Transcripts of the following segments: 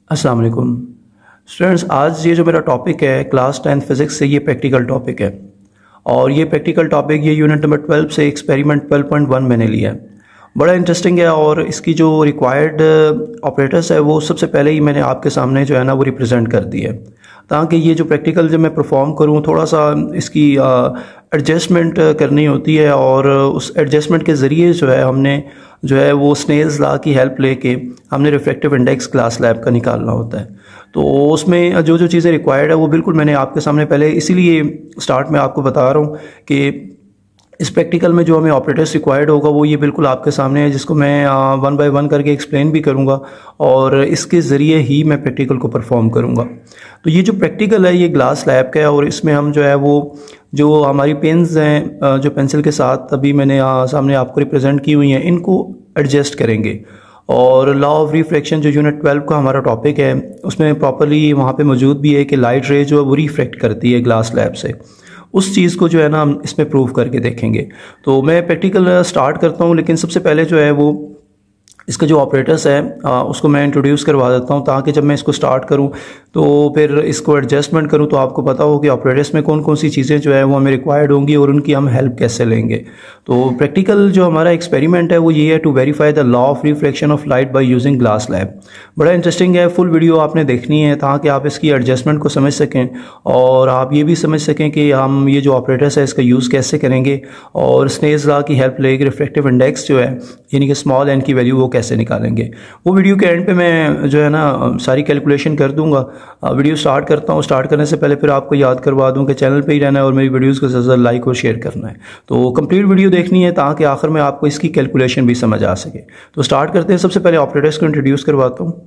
अस्सलाम वालेकुम स्टूडेंट्स। आज ये जो मेरा टॉपिक है क्लास 10th फिज़िक्स से, ये प्रैक्टिकल टॉपिक है और ये प्रैक्टिकल टॉपिक ये यूनिट नंबर 12 से एक्सपेरिमेंट 12.1 मैंने लिया है। बड़ा इंटरेस्टिंग है और इसकी जो रिक्वायर्ड ऑपरेटर्स है वो सबसे पहले ही मैंने आपके सामने जो है ना वो रिप्रेजेंट कर दी है, ताकि ये जो प्रैक्टिकल जब मैं परफॉर्म करूँ थोड़ा सा इसकी एडजस्टमेंट करनी होती है और उस एडजस्टमेंट के ज़रिए जो है हमने जो है वो स्नेल्स लॉ की हेल्प लेके हमने रिफ्रैक्टिव इंडेक्स क्लास लैब का निकालना होता है। तो उसमें जो जो चीज़ें रिक्वायर्ड है वो बिल्कुल मैंने आपके सामने पहले इसीलिए स्टार्ट में आपको बता रहा हूँ कि इस प्रैक्टिकल में जो हमें ऑपरेटर्स रिक्वायर्ड होगा वो ये बिल्कुल आपके सामने है, जिसको मैं वन बाय वन करके एक्सप्लेन भी करूँगा और इसके ज़रिए ही मैं प्रैक्टिकल को परफॉर्म करूँगा। तो ये जो प्रैक्टिकल है ये ग्लास लैब का है और इसमें हम जो है वो जो हमारी पेन्स हैं जो पेंसिल के साथ अभी मैंने सामने आपको रिप्रेजेंट की हुई हैं इनको एडजस्ट करेंगे और लॉ ऑफ रिफ्रैक्शन जो यूनिट 12 का हमारा टॉपिक है उसमें प्रॉपरली वहाँ पे मौजूद भी है कि लाइट रे जो है वो रिफ्रैक्ट करती है ग्लास लैब से। उस चीज़ को जो है ना हम इसमें प्रूव करके देखेंगे। तो मैं प्रैक्टिकल स्टार्ट करता हूँ, लेकिन सबसे पहले जो है वो इसका जो ऑपरेटर्स है उसको मैं इंट्रोड्यूस करवा देता हूँ, ताकि जब मैं इसको स्टार्ट करूँ तो फिर इसको एडजस्टमेंट करूँ तो आपको पता हो कि ऑपरेटर्स में कौन कौन सी चीज़ें जो है वो हमें रिक्वायर्ड होंगी और उनकी हम हेल्प कैसे लेंगे। तो प्रैक्टिकल जो हमारा एक्सपेरिमेंट है वो ये है to verify the law of reflection of light by using glass lab. बड़ा इंटरेस्टिंग है, फुल वीडियो आपने देखनी है ताकि आप इसकी एडजस्टमेंट को समझ सकें और आप ये भी समझ सकें कि हम ये जो ऑपरेटर्स है इसका यूज़ कैसे करेंगे और स्नेल्स लॉ की हेल्प लेके रिफ्रैक्टिव इंडेक्स जो है यानी कि स्मॉल एन की वैल्यू वो कैसे निकालेंगे। वो वीडियो के एंड पे मैं जो है ना सारी कैलकुलेशन कर दूंगा। वीडियो स्टार्ट करता हूँ, स्टार्ट करने से पहले फिर आपको याद करवा दूं कि चैनल पे ही रहना है और मेरी वीडियोस को ज़्यादा लाइक और शेयर करना है। तो कंप्लीट वीडियो देखनी है ताकि आखिर में आपको इसकी कैलकुलेशन भी समझ आ सके। तो स्टार्ट करते हैं। सबसे पहले ऑपरेटर्स को इंट्रोड्यूस करवाता हूँ।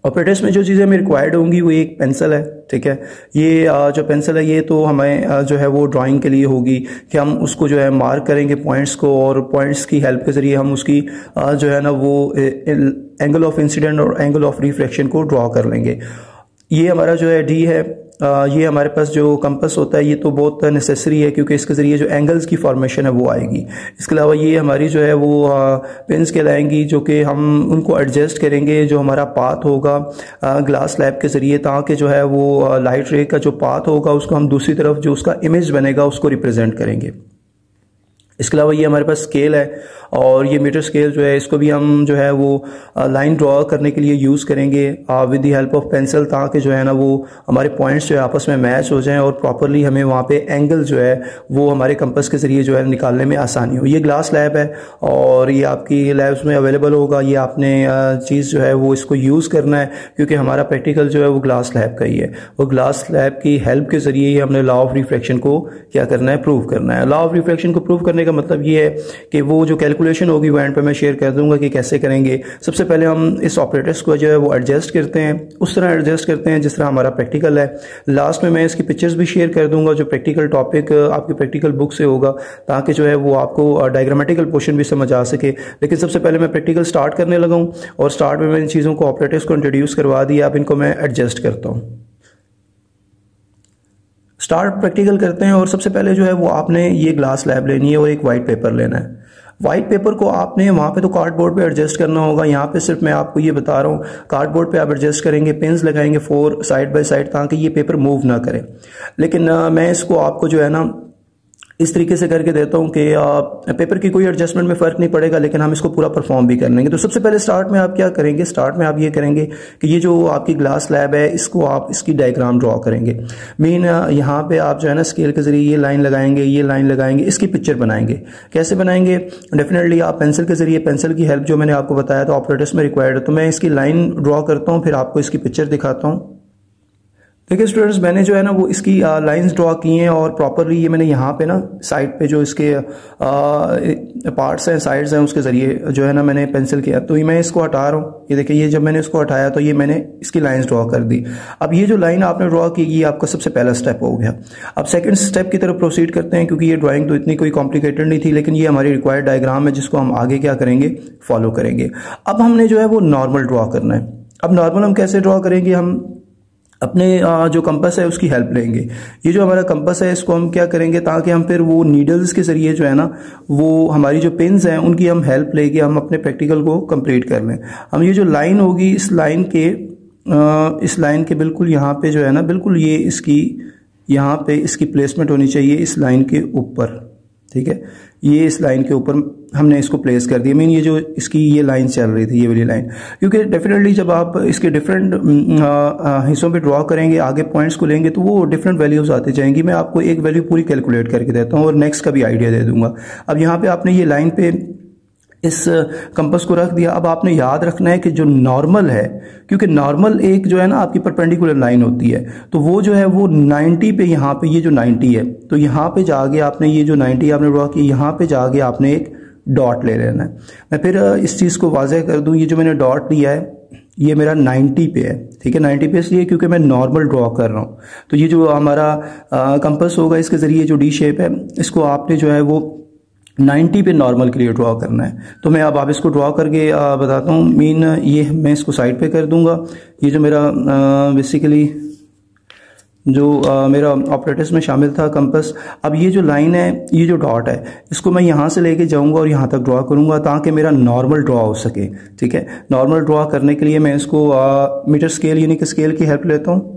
ऑपरेटर्स में जो चीज़ें हमें रिक्वायर्ड होंगी वो एक पेंसिल है, ठीक है। ये जो पेंसिल है ये तो हमें जो है वो ड्राइंग के लिए होगी कि हम उसको जो है मार्क करेंगे पॉइंट्स को और पॉइंट्स की हेल्प के ज़रिए हम उसकी जो है ना वो एंगल ऑफ इंसिडेंट और एंगल ऑफ रिफ्लेक्शन को ड्रॉ कर लेंगे। ये हमारा जो है डी है। ये हमारे पास जो कंपास होता है ये तो बहुत नेसेसरी है क्योंकि इसके ज़रिए जो एंगल्स की फॉर्मेशन है वो आएगी। इसके अलावा ये हमारी जो है वो पेन्स कहलाएंगी जो कि हम उनको एडजस्ट करेंगे जो हमारा पाथ होगा ग्लास लैब के ज़रिए, ताकि जो है वो लाइट रे का जो पाथ होगा उसको हम दूसरी तरफ जो उसका इमेज बनेगा उसको रिप्रेजेंट करेंगे। इसके अलावा ये हमारे पास स्केल है और ये मीटर स्केल जो है इसको भी हम जो है वो लाइन ड्रॉ करने के लिए यूज़ करेंगे with the help of pencil, ताकि जो है ना वो हमारे पॉइंट्स जो है आपस में मैच हो जाएं और प्रॉपरली हमें वहाँ पे एंगल जो है वो हमारे कंपास के ज़रिए जो है निकालने में आसानी हो। ये ग्लास लैब है और ये आपकी लैब्स में अवेलेबल होगा। ये आपने चीज़ जो है वो इसको यूज़ करना है क्योंकि हमारा प्रैक्टिकल जो है वो ग्लास लैब का ही है। वो ग्लास लैब की हेल्प के ज़रिए ही हमने लॉ ऑफ रिफ्रैक्शन को क्या करना है, प्रूव करना है। लॉ ऑफ रिफ्रैक्शन को प्रूव करने का मतलब ये है कि वो जो कैलकुलेशन होगी वो एंड पे मैं शेयर कर दूंगा कि कैसे करेंगे। सबसे पहले हम इस ऑपरेटर्स को जो है वो एडजस्ट करते हैं, उस तरह एडजस्ट करते हैं जिस तरह हमारा प्रैक्टिकल है। लास्ट में मैं इसकी पिक्चर्स भी शेयर कर दूंगा जो प्रैक्टिकल टॉपिक आपकी प्रैक्टिकल बुक से होगा, ताकि जो है वो आपको डायग्रामेटिकल पोर्शन भी समझ आ सके। लेकिन सबसे पहले मैं प्रैक्टिकल स्टार्ट करने लगा हूँ और स्टार्ट में मैंने चीज़ों को ऑपरेटर्स को इंट्रोड्यूस करवा दिया। अब इनको मैं एडजस्ट करता हूँ। स्टार्ट प्रैक्टिकल करते हैं और सबसे पहले जो है वो आपने ये ग्लास लैब लेनी है और एक वाइट पेपर लेना है। वाइट पेपर को आपने वहाँ पे तो कार्डबोर्ड पे एडजस्ट करना होगा, यहाँ पे सिर्फ मैं आपको ये बता रहा हूँ कार्डबोर्ड पे आप एडजस्ट करेंगे, पेन्स लगाएंगे 4 साइड बाय साइड ताकि ये पेपर मूव ना करे। लेकिन मैं इसको आपको जो है ना इस तरीके से करके देता हूँ कि पेपर की कोई एडजस्टमेंट में फ़र्क नहीं पड़ेगा, लेकिन हम इसको पूरा परफॉर्म भी कर लेंगे। तो सबसे पहले स्टार्ट में आप क्या करेंगे, स्टार्ट में आप ये करेंगे कि ये जो आपकी ग्लास लैब है इसको आप इसकी डायग्राम ड्रॉ करेंगे। मेन यहाँ पे आप जो है ना स्केल के ज़रिए ये लाइन लगाएंगे, ये लाइन लगाएंगे, इसकी पिक्चर बनाएंगे। कैसे बनाएंगे, डेफिनेटली आप पेंसिल के ज़रिए, पेंसिल की हेल्प जो मैंने आपको बताया था ऑपरेटर्स में रिक्वायर्ड है। तो मैं इसकी लाइन ड्रॉ करता हूँ फिर आपको इसकी पिक्चर दिखाता हूँ। देखिए स्टूडेंट्स, मैंने जो है ना वो इसकी लाइंस ड्रॉ की हैं और प्रॉपरली ये मैंने यहाँ पे ना साइड पे जो इसके पार्ट्स हैं, साइड्स हैं, उसके ज़रिए जो है ना मैंने पेंसिल किया। तो ये मैं इसको हटा रहा हूँ। ये देखिए, ये जब मैंने इसको हटाया तो ये मैंने इसकी लाइंस ड्रॉ कर दी। अब ये जो लाइन आपने ड्रॉ की ये आपका सबसे पहला स्टेप हो गया। अब सेकेंड स्टेप की तरफ प्रोसीड करते हैं, क्योंकि ये ड्राइंग तो इतनी कोई कॉम्प्लिकेटेड नहीं थी, लेकिन ये हमारी रिक्वायर्ड डायग्राम है जिसको हम आगे क्या करेंगे, फॉलो करेंगे। अब हमने जो है वो नॉर्मल ड्रॉ करना है। अब नॉर्मल हम कैसे ड्रॉ करेंगे, हम अपने जो कंपास है उसकी हेल्प लेंगे। ये जो हमारा कंपास है इसको हम क्या करेंगे, ताकि हम फिर वो नीडल्स के जरिए जो है ना, वो हमारी जो पिन्स हैं उनकी हम हेल्प लेके हम अपने प्रैक्टिकल को कंप्लीट कर लें। हम ये जो लाइन होगी इस लाइन के बिल्कुल यहाँ पे जो है ना, बिल्कुल ये इसकी यहाँ पे इसकी प्लेसमेंट होनी चाहिए इस लाइन के ऊपर, ठीक है। ये इस लाइन के ऊपर हमने इसको प्लेस कर दिया। मीन ये जो इसकी ये लाइन चल रही थी, ये वाली लाइन, क्योंकि डेफिनेटली जब आप इसके डिफरेंट हिस्सों पे ड्रॉ करेंगे, आगे पॉइंट्स को लेंगे, तो वो डिफरेंट वैल्यूज आती जाएंगी। मैं आपको एक वैल्यू पूरी कैलकुलेट करके देता हूँ और नेक्स्ट का भी आइडिया दे दूंगा। अब यहाँ पे आपने ये लाइन पे इस कंपास को रख दिया। अब आपने याद रखना है कि जो नॉर्मल है, क्योंकि नॉर्मल एक जो है ना आपकी परपेंडिकुलर लाइन होती है, तो वो जो है वो 90 पे, यहाँ पे ये जो 90 है, तो यहाँ पे जाके आपने ये जो 90 आपने ड्रॉ की, यहाँ पे जाके आपने एक डॉट ले लेना है। मैं फिर इस चीज़ को वाज़ेह कर दूँ, ये जो मैंने डॉट लिया है ये मेरा 90 पे है, ठीक है। 90 पे इसलिए क्योंकि मैं नॉर्मल ड्रॉ कर रहा हूँ। तो ये जो हमारा कंपास होगा इसके ज़रिए जो डी शेप है, इसको आपने जो है वो 90 पे नॉर्मल के लिए ड्रॉ करना है। तो मैं अब आप इसको ड्रॉ करके बताता हूँ। मीन ये मैं इसको साइड पे कर दूंगा। ये जो मेरा बेसिकली जो मेरा ऑपरेटर्स में शामिल था कंपास, अब ये जो लाइन है, ये जो डॉट है, इसको मैं यहाँ से लेके जाऊंगा और यहाँ तक ड्रॉ करूंगा ताकि मेरा नॉर्मल ड्रॉ हो सके, ठीक है। नॉर्मल ड्रॉ करने के लिए मैं इसको मीटर स्केल यानी कि स्केल की हेल्प लेता हूँ।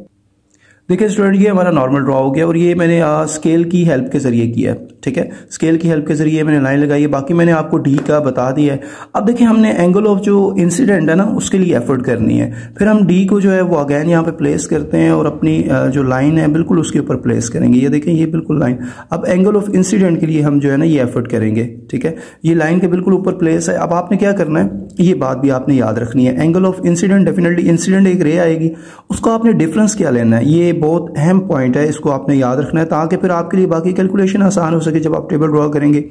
देखिए स्टूडेंट, ये हमारा नॉर्मल ड्रॉ हो गया और ये मैंने स्केल की हेल्प के जरिए किया है, ठीक है। स्केल की हेल्प के जरिए मैंने लाइन लगाई है, बाकी मैंने आपको डी का बता दिया है। अब देखिए हमने एंगल ऑफ जो इंसिडेंट है ना उसके लिए एफर्ट करनी है। फिर हम डी को जो है वो अगेन यहाँ पे प्लेस करते हैं और अपनी जो लाइन है बिल्कुल उसके ऊपर प्लेस करेंगे। ये देखें, ये बिल्कुल लाइन। अब एंगल ऑफ इंसिडेंट के लिए हम जो है ना ये एफर्ट करेंगे, ठीक है। ये लाइन के बिल्कुल ऊपर प्लेस है। अब आपने क्या करना है, ये बात भी आपने याद रखनी है। Angle of incident, definitely incident एक रे आएगी, उसका आपने डिफरेंस क्या लेना है, ये बहुत अहम पॉइंट है, इसको आपने याद रखना है ताकि फिर आपके लिए बाकी कैलकुलेशन आसान हो सके जब आप टेबल ड्रॉ करेंगे।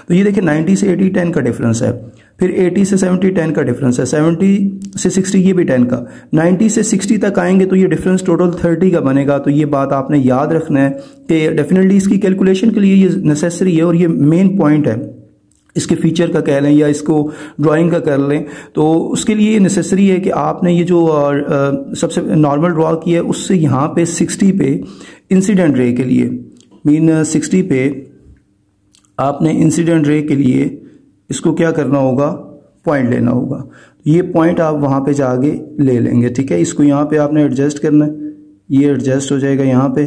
तो ये देखिए 90 से 80 10 का डिफरेंस है, फिर 80 से 70 10 का डिफरेंस है, 70 से 60 ये भी 10 का, 90 से 60 तक आएंगे तो ये डिफरेंस टोटल 30 का बनेगा। तो ये बात आपने याद रखना है कि डेफिनेटली इसकी कैलकुलेशन के लिए ये नेसेसरी है और ये मेन पॉइंट है। इसके फीचर का कह लें या इसको ड्राइंग का कर लें, तो उसके लिए नेसेसरी है कि आपने ये जो सबसे नॉर्मल ड्रॉ किया है उससे यहाँ पे 60 पे इंसिडेंट रे के लिए, मीन 60 पे आपने इंसिडेंट रे के लिए इसको क्या करना होगा, पॉइंट लेना होगा। ये पॉइंट आप वहाँ पे जाके ले लेंगे, ठीक है। इसको यहाँ पे आपने एडजस्ट करना है, ये एडजस्ट हो जाएगा यहाँ पे,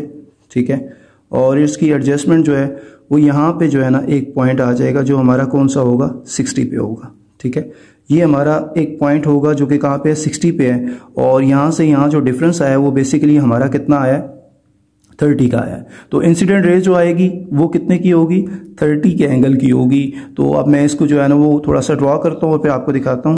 ठीक है। और इसकी एडजस्टमेंट जो है वो यहाँ पे जो है ना एक पॉइंट आ जाएगा जो हमारा कौन सा होगा, 60 पे होगा, ठीक है। ये हमारा एक पॉइंट होगा जो कि कहाँ पे है, 60 पे है। और यहाँ से यहाँ जो डिफरेंस आया वो बेसिकली हमारा कितना आया, 30 का आया है। तो इंसिडेंट रे जो आएगी वो कितने की होगी, 30 के एंगल की होगी। तो अब मैं इसको जो है ना वो थोड़ा सा ड्रॉ करता हूँ और फिर आपको दिखाता हूँ।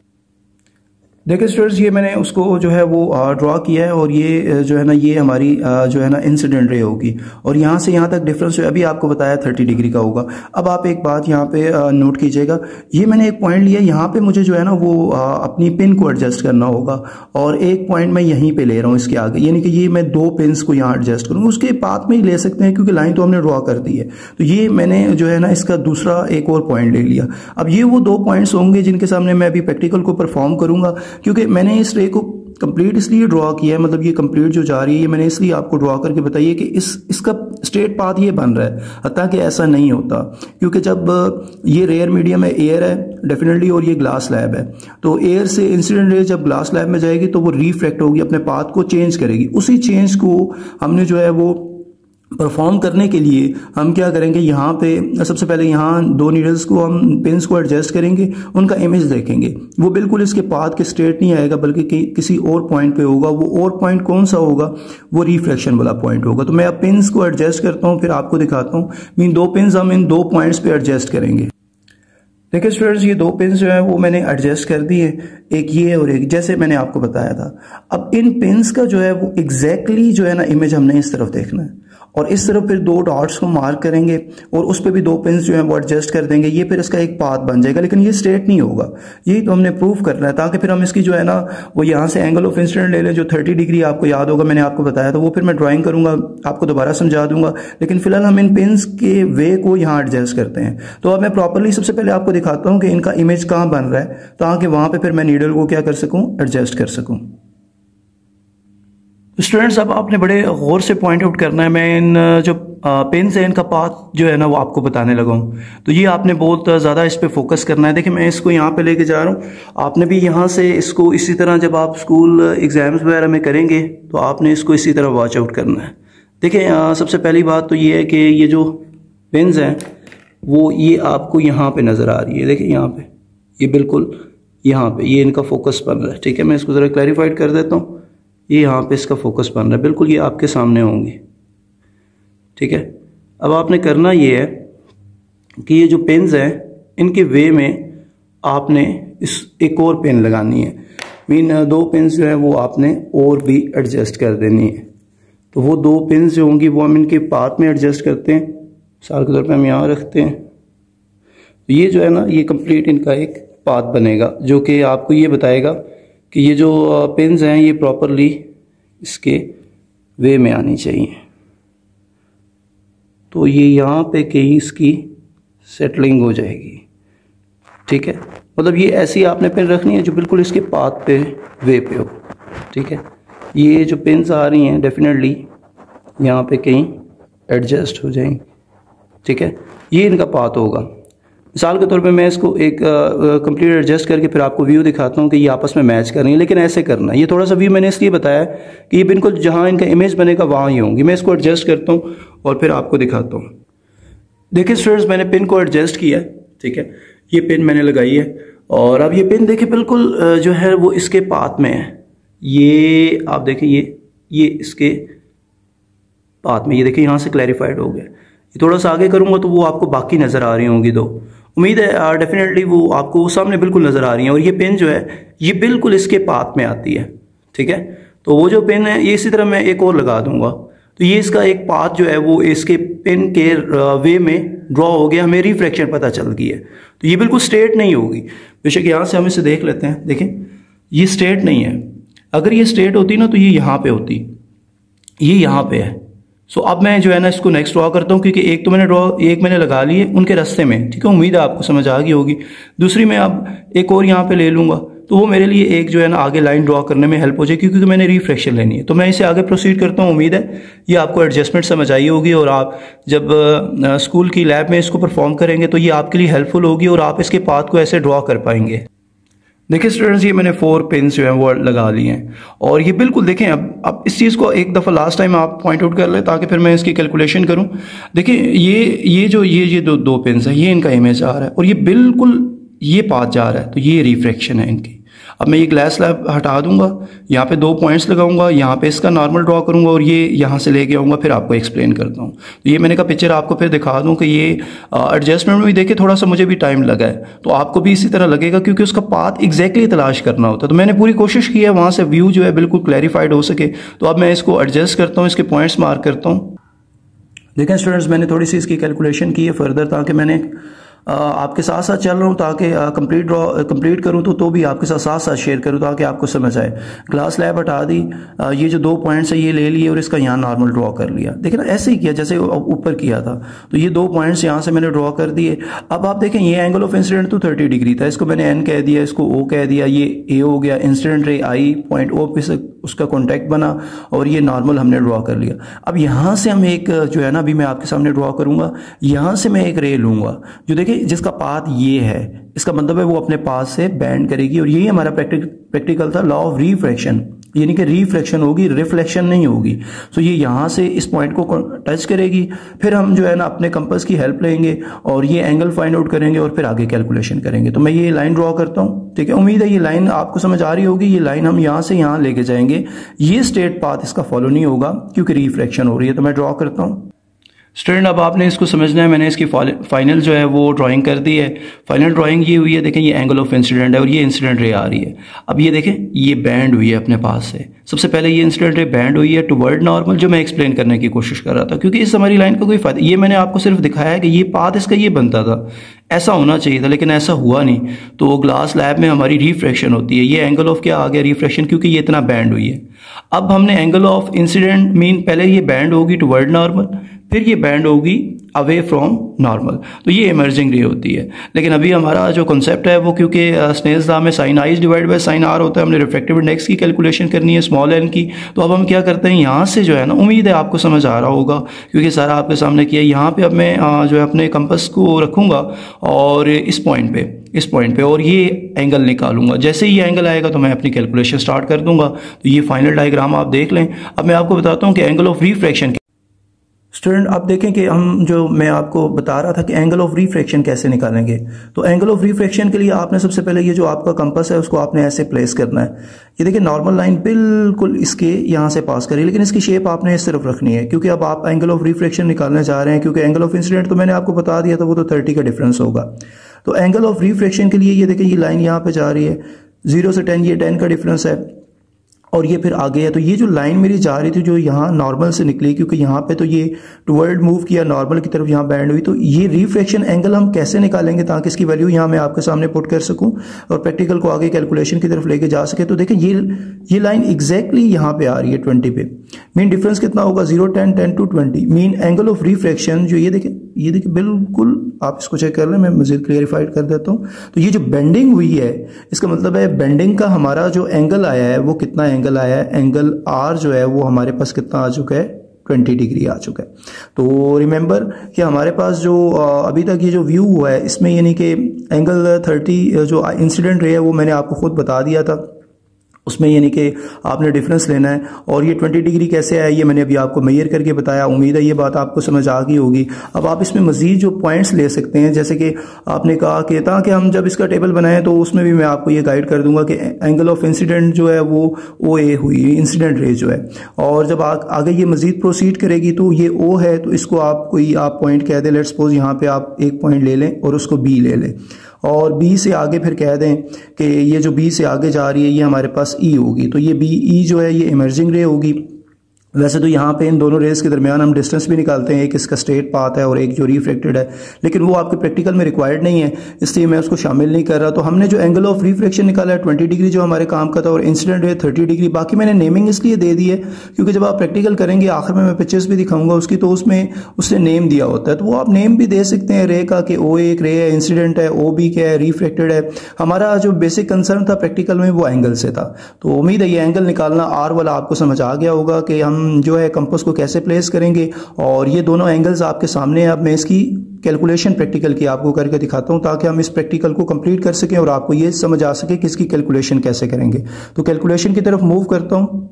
देखिए स्टूडेंट्स, ये मैंने उसको जो है वो ड्रॉ किया है और ये जो है ना ये हमारी जो है ना इंसिडेंट रे होगी और यहाँ से यहाँ तक डिफरेंस जो अभी आपको बताया 30 डिग्री का होगा। अब आप एक बात यहाँ पे नोट कीजिएगा, ये मैंने एक पॉइंट लिया, यहाँ पे मुझे जो है ना वो अपनी पिन को एडजस्ट करना होगा और एक पॉइंट मैं यहीं पे ले रहा हूँ इसके आगे, यानी कि ये मैं 2 पिन्स को यहाँ एडजस्ट करूँगा। उसके बाद में ही ले सकते हैं क्योंकि लाइन तो हमने ड्रॉ कर दी है। तो ये मैंने जो है ना इसका दूसरा एक और पॉइंट ले लिया। अब ये वो 2 पॉइंट्स होंगे जिनके सामने मैं अभी प्रैक्टिकल को परफॉर्म करूंगा, क्योंकि मैंने इस रे को कंप्लीट इसलिए ड्रॉ किया है, मतलब ये कंप्लीट जो जा रही है ये मैंने इसलिए आपको ड्रॉ करके बताइए कि इसका स्ट्रेट पाथ ये बन रहा है, हालांकि ऐसा नहीं होता क्योंकि जब ये रेयर मीडियम है, एयर है डेफिनेटली और ये ग्लास स्लैब है, तो एयर से इंसिडेंट रे जब ग्लास स्लैब में जाएगी तो वो रिफ्लेक्ट होगी, अपने पाथ को चेंज करेगी। उसी चेंज को हमने जो है वो परफॉर्म करने के लिए हम क्या करेंगे, यहाँ पे सबसे पहले यहाँ 2 नीडल्स को हम पिन्स को एडजस्ट करेंगे, उनका इमेज देखेंगे, वो बिल्कुल इसके पाथ के स्ट्रेट नहीं आएगा बल्कि किसी और पॉइंट पे होगा। वो और पॉइंट कौन सा होगा, वो रिफ्लेक्शन वाला पॉइंट होगा। तो मैं अब पिन्स को एडजस्ट करता हूँ, फिर आपको दिखाता हूँ। मीन 2 पिन्स हम इन 2 पॉइंट्स पे एडजस्ट करेंगे। देखिए स्टूडेंट्स, ये 2 पिन्स जो है वो मैंने एडजस्ट कर दिए, एक ये और एक, जैसे मैंने आपको बताया था। अब इन पिन्स का जो है वो एग्जैक्टली जो है ना इमेज हमने इस तरफ देखना है और इस तरफ फिर 2 डॉट्स को मार्क करेंगे और उस पर भी 2 पिन्स जो है वो एडजस्ट कर देंगे। ये फिर इसका एक पाथ बन जाएगा, लेकिन ये स्ट्रेट नहीं होगा। यही तो हमने प्रूव करना है ताकि फिर हम इसकी जो है ना वो यहाँ से एंगल ऑफ इंसिडेंट ले लें जो 30 डिग्री आपको याद होगा, मैंने आपको बताया था। वो फिर मैं ड्राइंग करूंगा, आपको दोबारा समझा दूंगा, लेकिन फिलहाल हम इन पिन्स के वे को यहाँ एडजस्ट करते हैं। तो अब मैं प्रॉपरली सबसे पहले आपको दिखाता हूँ कि इनका इमेज कहाँ बन रहा है ताकि वहां पर फिर मैं नीडल को क्या कर सकूँ, एडजस्ट कर सकूँ। तो स्टूडेंट्स अब आपने बड़े गौर से पॉइंट आउट करना है। मैं इन जो पेन्स है इनका पाथ जो है ना वो आपको बताने लगा हूँ, तो ये आपने बहुत ज़्यादा इस पर फोकस करना है। देखिए मैं इसको यहाँ पे लेके जा रहा हूँ, आपने भी यहाँ से इसको इसी तरह जब आप स्कूल एग्ज़ाम्स वगैरह में करेंगे तो आपने इसको इसी तरह वॉच आउट करना है। देखिए सबसे पहली बात तो ये है कि ये जो पेन्स हैं वो ये आपको यहाँ पे नज़र आ रही है। देखिए यहाँ पे ये बिल्कुल यहाँ पे ये इनका फोकस बन रहा है। ठीक है, मैं इसको ज़रा क्लैरिफाइड कर देता हूँ। ये यहाँ पे इसका फोकस बन रहा है, बिल्कुल ये आपके सामने होंगे। ठीक है, अब आपने करना ये है कि ये जो पेन्स हैं इनके वे में आपने इस एक और पेन लगानी है। मीन 2 पेन्स जो है वो आपने और भी एडजस्ट कर देनी है। तो वो 2 पेन्स जो होंगी वो हम इनके पाथ में एडजस्ट करते हैं, मिसाल के तौर पे हम यहाँ रखते हैं। तो ये जो है ना ये कंप्लीट इनका एक पाथ बनेगा जो कि आपको ये बताएगा कि ये जो पेन्स हैं ये प्रॉपरली इसके वे में आनी चाहिए। तो ये यहाँ पे कहीं इसकी सेटलिंग हो जाएगी। ठीक है, मतलब ये ऐसी आपने पेन रखनी है जो बिल्कुल इसके पाथ पे वे पे हो। ठीक है, ये जो पेन्स आ रही हैं डेफिनेटली यहाँ पे कहीं एडजस्ट हो जाएंगी। ठीक है, ये इनका पाथ होगा। मिसाल के तौर पे मैं इसको एक कंप्लीट एडजस्ट करके फिर आपको व्यू दिखाता हूँ कि ये आपस में मैच कर रही है, लेकिन ऐसे करना है। ये थोड़ा सा व्यू मैंने इसलिए बताया कि ये बिल्कुल जहाँ इनका इमेज बनेगा वहाँ ही होंगी। मैं इसको एडजस्ट करता हूँ और फिर आपको दिखाता हूँ। देखिए स्टूडेंट्स मैंने पिन को एडजस्ट किया है। ठीक है, ये पिन मैंने लगाई है और अब ये पिन देखिए बिल्कुल जो है वो इसके पाथ में है। ये आप देखिए ये इसके पाथ में, ये देखिए यहाँ से क्लैरिफाइड हो गया। ये थोड़ा सा आगे करूँगा तो वो आपको बाकी नज़र आ रही होंगी। दो उम्मीद है डेफिनेटली वो आपको सामने बिल्कुल नज़र आ रही हैं। और ये पेन जो है ये बिल्कुल इसके पाथ में आती है। ठीक है, तो वो जो पेन है ये इसी तरह मैं एक और लगा दूंगा। तो ये इसका एक पाथ जो है वो इसके पेन के वे में ड्रॉ हो गया, हमें रिफ्लेक्शन पता चल गई है। तो ये बिल्कुल स्ट्रेट नहीं होगी। बेशक यहाँ से हम इसे देख लेते हैं। देखें ये स्ट्रेट नहीं है। अगर ये स्ट्रेट होती ना तो ये यहाँ पे होती, ये यहाँ पे है। सो अब मैं जो है ना इसको नेक्स्ट ड्रॉ करता हूँ, क्योंकि एक मैंने लगा ली है उनके रास्ते में। ठीक है, उम्मीद है आपको समझ आ गई होगी। दूसरी मैं अब एक और यहाँ पे ले लूँगा तो वो मेरे लिए एक जो है ना आगे लाइन ड्रॉ करने में हेल्प हो जाए, क्योंकि मैंने रिफ्लेक्शन लेनी है। तो मैं इसे आगे प्रोसीड करता हूँ। उम्मीद है ये आपको एडजस्टमेंट समझ आई होगी और आप जब स्कूल की लैब में इसको परफॉर्म करेंगे तो ये आपके लिए हेल्पफुल होगी और आप इसके पाथ को ऐसे ड्रॉ कर पाएंगे। देखिए स्टूडेंट्स ये मैंने 4 पेन्स जो हैं वो लगा लिए हैं और ये बिल्कुल देखें। अब इस चीज़ को एक दफ़ा लास्ट टाइम आप पॉइंट आउट कर लें ताकि फिर मैं इसकी कैलकुलेशन करूं। देखिए ये जो 2 पेन्स हैं ये इनका इमेज आ रहा है और ये बिल्कुल ये पाथ जा रहा है, तो ये रिफ्लेक्शन है इनकी। अब मैं ये ग्लास स्लैब हटा दूंगा, यहाँ पे 2 पॉइंट्स लगाऊंगा, यहाँ पे इसका नॉर्मल ड्रॉ करूंगा और ये यहाँ से लेके आऊँगा, फिर आपको एक्सप्लेन करता हूँ। तो ये मैंने कहा पिक्चर आपको फिर दिखा दूँ कि ये एडजस्टमेंट में भी देखिए थोड़ा सा मुझे भी टाइम लगा है, तो आपको भी इसी तरह लगेगा क्योंकि उसका पाथ एग्जैक्टली तलाश करना होता है। तो मैंने पूरी कोशिश की है वहाँ से व्यू जो है बिल्कुल क्लैरिफाइड हो सके। तो अब मैं इसको एडजस्ट करता हूँ, इसके पॉइंट्स मार्क करता हूँ। देखें स्टूडेंट्स मैंने थोड़ी सी इसकी कैलकुलेशन की है फर्दर, ताकि मैंने आपके साथ साथ चल रहा हूँ ताकि कंप्लीट करूँ तो भी आपके साथ साथ शेयर करूँ ताकि आपको समझ आए। ग्लास लैब हटा दी, ये जो 2 पॉइंट्स है ये ले लिए और इसका यहाँ नॉर्मल ड्रॉ कर लिया। देखिए ना ऐसे ही किया जैसे ऊपर किया था। तो ये 2 पॉइंट्स यहाँ से मैंने ड्रॉ कर दिए। अब आप देखें ये एंगल ऑफ इंसिडेंट तो 30 डिग्री था, इसको मैंने एन कह दिया, इसको ओ कह दिया, ये ए हो गया। इंसिडेंट रे आई पॉइंट ओ पे से उसका कॉन्टैक्ट बना और ये नॉर्मल हमने ड्रॉ कर लिया। अब यहाँ से हम एक जो है ना अभी मैं आपके सामने ड्रॉ करूँगा, यहाँ से मैं एक रे लूँगा जो देखिए जिसका पाथ ये है। इसका मतलब है वो अपने पास से बैंड करेगी और यही हमारा प्रैक्टिकल था, लॉ ऑफ रिफ्रैक्शन, यानी कि रिफ्लेक्शन होगी, रिफ्लेक्शन नहीं होगी। सो ये यहाँ से इस पॉइंट को टच करेगी, फिर हम जो है ना अपने कंपास की हेल्प लेंगे और ये एंगल फाइंड आउट करेंगे और फिर आगे कैलकुलेशन करेंगे। तो मैं ये लाइन ड्रॉ करता हूँ। ठीक है, उम्मीद है ये लाइन आपको समझ आ रही होगी। ये लाइन हम यहाँ से यहाँ लेके जाएंगे, ये स्ट्रेट पाथ इसका फॉलो नहीं होगा क्योंकि रिफ्लेक्शन हो रही है। तो मैं ड्रॉ करता हूँ। स्टूडेंट अब आपने इसको समझना है। मैंने इसकी फाइनल जो है वो ड्राइंग कर दी है। फाइनल ड्राइंग ये हुई है, देखें ये एंगल ऑफ इंसिडेंट है और ये इंसिडेंट रे आ रही है। अब ये देखें ये बैंड हुई है अपने पास से। सबसे पहले ये इंसिडेंट रे बैंड हुई है टुवर्ड नॉर्मल, जो मैं एक्सप्लेन करने की कोशिश कर रहा था, क्योंकि इस हमारी लाइन का कोई फायदा, ये मैंने आपको सिर्फ दिखाया है कि ये पाथ इसका ये बनता था, ऐसा होना चाहिए था, लेकिन ऐसा हुआ नहीं। तो ग्लास लैब में हमारी रिफ्रैक्शन होती है। ये एंगल ऑफ क्या आ गया, रिफ्रैक्शन, क्योंकि ये इतना बैंड हुई है। अब हमने एंगल ऑफ इंसिडेंट मीन पहले ये बैंड होगी टुवर्ड नॉर्मल, फिर ये बैंड होगी अवे फ्रॉम नॉर्मल, तो ये इमर्जिंग रे होती है। लेकिन अभी हमारा जो कॉन्सेप्ट है वो, क्योंकि स्नेल्स लॉ में sine i divide by sine r होता है, हमने रिफ्रैक्टिव इंडेक्स की कैलकुलेशन करनी है स्मॉल एन की। तो अब हम क्या करते हैं, यहाँ से जो है ना, उम्मीद है आपको समझ आ रहा होगा क्योंकि सारा आपके सामने किया। यहाँ पे अब मैं जो है अपने कंपास को रखूँगा और इस पॉइंट पे और ये एंगल निकालूंगा। जैसे ही ये एंगल आएगा तो मैं अपनी कैलकुलेशन स्टार्ट कर दूंगा। तो ये फाइनल डायग्राम आप देख लें। अब मैं आपको बताता हूँ कि एंगल ऑफ रिफ्रैक्शन, स्टूडेंट आप देखें कि मैं आपको बता रहा था कि एंगल ऑफ रिफ्रैक्शन कैसे निकालेंगे। तो एंगल ऑफ रिफ्रैक्शन के लिए आपने सबसे पहले ये जो आपका कंपास है उसको आपने ऐसे प्लेस करना है। ये देखिए नॉर्मल लाइन बिल्कुल इसके यहाँ से पास करिए, लेकिन इसकी शेप आपने इस तरफ रखनी है क्योंकि अब आप एंगल ऑफ रिफ्रैक्शन निकालने जा रहे हैं। क्योंकि एंगल ऑफ इंसिडेंट तो मैंने आपको बता दिया था, वो तो 30 का डिफरेंस होगा। तो एंगल ऑफ रिफ्रैक्शन के लिए ये देखिए ये लाइन यहाँ पे जा रही है 0 से 10, ये 10 का डिफरेंस है और ये फिर आगे है। तो ये जो लाइन मेरी जा रही थी जो यहाँ नॉर्मल से निकली, क्योंकि यहाँ पे तो ये टुवर्ड मूव किया नॉर्मल की तरफ, यहाँ बैंड हुई। तो ये रिफ्रैक्शन एंगल हम कैसे निकालेंगे ताकि इसकी वैल्यू यहाँ मैं आपके सामने पुट कर सकूं और प्रैक्टिकल को आगे कैलकुलेशन की तरफ लेके जा सके। तो देखें ये लाइन एग्जैक्टली यहाँ पे आ रही है 20 पे। मीन डिफरेंस कितना होगा 0, 10, 10 to 20। Mean angle of refraction जो ये देखिए बिल्कुल, आप इसको चेक कर लें, मैं मजीद क्लियरिफाइड कर देता हूँ। तो ये जो बेंडिंग हुई है इसका मतलब है बेंडिंग का हमारा जो एंगल आया है वो कितना एंगल आया है, एंगल आर जो है वो हमारे पास कितना आ चुका है, 20 डिग्री आ चुका है। तो रिमेंबर कि हमारे पास जो अभी तक ये जो व्यू हुआ है इसमें यानी कि एंगल 30 जो इंसिडेंट रे है वो मैंने आपको खुद बता दिया था। उसमें यानी कि आपने डिफरेंस लेना है और ये 20 डिग्री कैसे आया ये मैंने अभी आपको मेजर करके बताया। उम्मीद है ये बात आपको समझ आ गई होगी। अब आप इसमें मजीद जो पॉइंट्स ले सकते हैं, जैसे कि आपने कहा कि ताकि हम जब इसका टेबल बनाएं तो उसमें भी मैं आपको ये गाइड कर दूंगा कि एंगल ऑफ इंसिडेंट जो है वो OA हुई, इंसिडेंट रे जो है। और जब आगे ये मजीद प्रोसीड करेगी तो ये O है, तो इसको आप पॉइंट कह दें। लेट्स सपोज यहाँ पे आप एक पॉइंट ले लें और उसको B ले लें और B से आगे फिर कह दें कि ये जो B से आगे जा रही है ये हमारे पास E होगी। तो ये BE जो है ये इमर्जिंग रे होगी। वैसे तो यहाँ पे इन दोनों रेज के दरमियान हम डिस्टेंस भी निकालते हैं, एक इसका स्ट्रेट पाथ है और एक जो रिफ्लेक्टेड है, लेकिन वो आपके प्रैक्टिकल में रिक्वायर्ड नहीं है इसलिए मैं उसको शामिल नहीं कर रहा। तो हमने जो एंगल ऑफ रिफ्लेक्शन निकाला है 20 डिग्री जो हमारे काम का था और इंसिडेंट रे 30 डिग्री। बाकी मैंने नेमिंग इसलिए दे दी है क्योंकि जब आप प्रैक्टिकल करेंगे आखिर में मैं पिक्चर्स भी दिखाऊंगा उसकी, तो उसमें उसने नेम दिया होता है, तो वो आप नेम भी दे सकते हैं रे का कि OA एक रे है, इंसिडेंट है, OB क्या है, रिफ्लेक्टेड है। हमारा जो बेसिक कंसर्न था प्रैक्टिकल में वो एंगल से था। तो उम्मीद है ये एंगल निकालना आर वाला आपको समझ आ गया होगा कि हम जो है कंपास को कैसे प्लेस करेंगे। और ये दोनों एंगल्स आपके सामने हैं। अब मैं इसकी कैलकुलेशन प्रैक्टिकल की आपको करके दिखाता हूं ताकि हम इस प्रैक्टिकल को कंप्लीट कर सकें और आपको ये समझ आ सके कि इसकी कैलकुलेशन कैसे करेंगे। तो कैलकुलेशन की तरफ मूव करता हूं।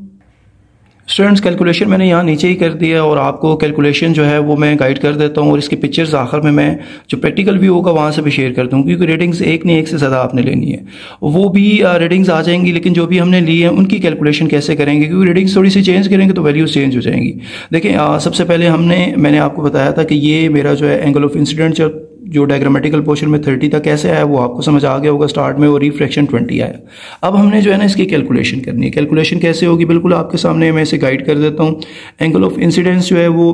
स्टूडेंट्स कैलकुलेशन मैंने यहाँ नीचे ही कर दिया और आपको कैलकुलेशन जो है वो मैं गाइड कर देता हूँ और इसकी पिक्चर्स आखिर में मैं जो प्रैक्टिकल व्यू होगा वहाँ से भी शेयर करता हूँ क्योंकि रेटिंग्स एक नहीं एक से ज़्यादा आपने लेनी है, वो भी रेटिंग्स आ जाएंगी। लेकिन जो भी हमने ली है उनकी कैलकुलेशन कैसे करेंगे क्योंकि रेटिंग्स थोड़ी सी चेंज करेंगे तो वैल्यूज चेंज हो जाएंगी। देखिए सबसे पहले मैंने आपको बताया था कि ये मेरा जो है एंगल ऑफ इंसिडेंट जो डायग्रामेटिकल पोर्शन में 30 तक कैसे आया वो आपको समझ आ गया होगा स्टार्ट में, वो रिफ्रैक्शन 20 आया। अब हमने जो है ना इसकी कैलकुलेशन करनी है। कैलकुलेशन कैसे होगी बिल्कुल आपके सामने मैं इसे गाइड कर देता हूँ। एंगल ऑफ इंसिडेंस जो है वो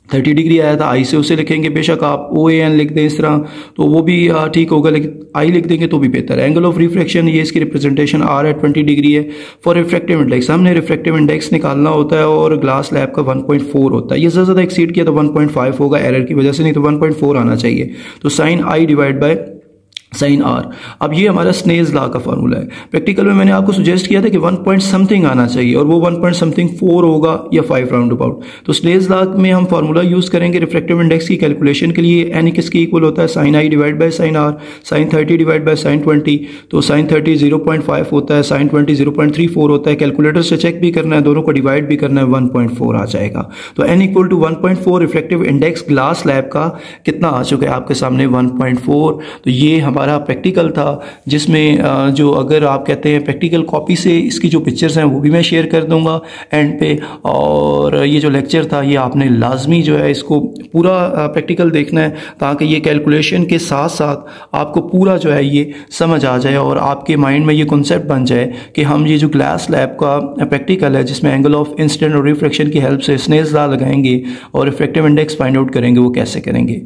30 डिग्री आया था, आई से उसे लिखेंगे, बेशक आप OAN लिख दें इस तरह तो वो भी ठीक होगा, लेकिन आई लिख देंगे तो भी बेहतर है। एंगल ऑफ रिफ्लेक्शन ये इसकी रिप्रेजेंटेशन R है, 20 डिग्री है। फॉर रिफ्रैक्टिव इंडेक्स हमने रिफ्रैक्टिव इंडेक्स निकालना होता है और ग्लास लैब का 1.4 होता है। ये ज़्यादा एक्सीड किया तो 1.5 होगा एरर की वजह से, नहीं तो 1.4 आना चाहिए। तो sine I divide by sine r. अब ये हमारा स्नेल्स लॉ का फॉर्मूला है। प्रैक्टिकल में मैंने आपको सुजेस्ट किया था कि 1 पॉइंट समथिंग आना चाहिए और वो 1 पॉइंट समथिंग 4 होगा या 5 राउंड अबाउट। तो स्नेल्स लॉ में हम फॉर्मूला यूज करेंगे रिफ्रैक्टिव इंडेक्स की कैलकुलेशन के लिए। एन किसके इक्वल होता है, sine i divide by sine r, sine 30 divide by sine 20। तो साइन 30 0.5 होता है, साइन 20 0.34 होता है। कैलकुलेटर से चेक भी करना है, दोनों को डिवाइड भी करना है, 1.4 आ जाएगा। तो n equal to 1.4 reflective index glass lab का कितना आ चुका है आपके सामने, 1.4। तो ये हमारा प्रैक्टिकल था जिसमें जो अगर आप कहते हैं प्रैक्टिकल कॉपी से इसकी जो पिक्चर्स हैं वो भी मैं शेयर कर दूंगा एंड पे। और ये जो लेक्चर था ये आपने लाजमी जो है इसको पूरा प्रैक्टिकल देखना है ताकि ये कैलकुलेशन के साथ साथ आपको पूरा जो है ये समझ आ जाए और आपके माइंड में ये कॉन्सेप्ट बन जाए कि हम ये जो ग्लास लैब का प्रैक्टिकल है जिसमें एंगल ऑफ इंसिडेंट और रिफ्लेक्शन की हेल्प से स्नेल्स लॉ लगाएंगे और रिफ्रैक्टिव इंडेक्स फाइंड आउट करेंगे वो कैसे करेंगे।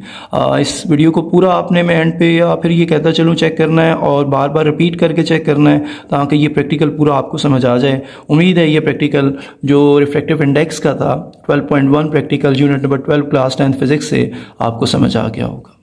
इस वीडियो को पूरा आपने मैं एंड पे फिर ये कहता लगातार चलूँ चेक करना है और बार बार रिपीट करके चेक करना है ताकि ये प्रैक्टिकल पूरा आपको समझ आ जाए। उम्मीद है ये प्रैक्टिकल जो रिफ्रैक्टिव इंडेक्स का था 12.1 practical unit number 12 class 10 physics से आपको समझ आ गया होगा।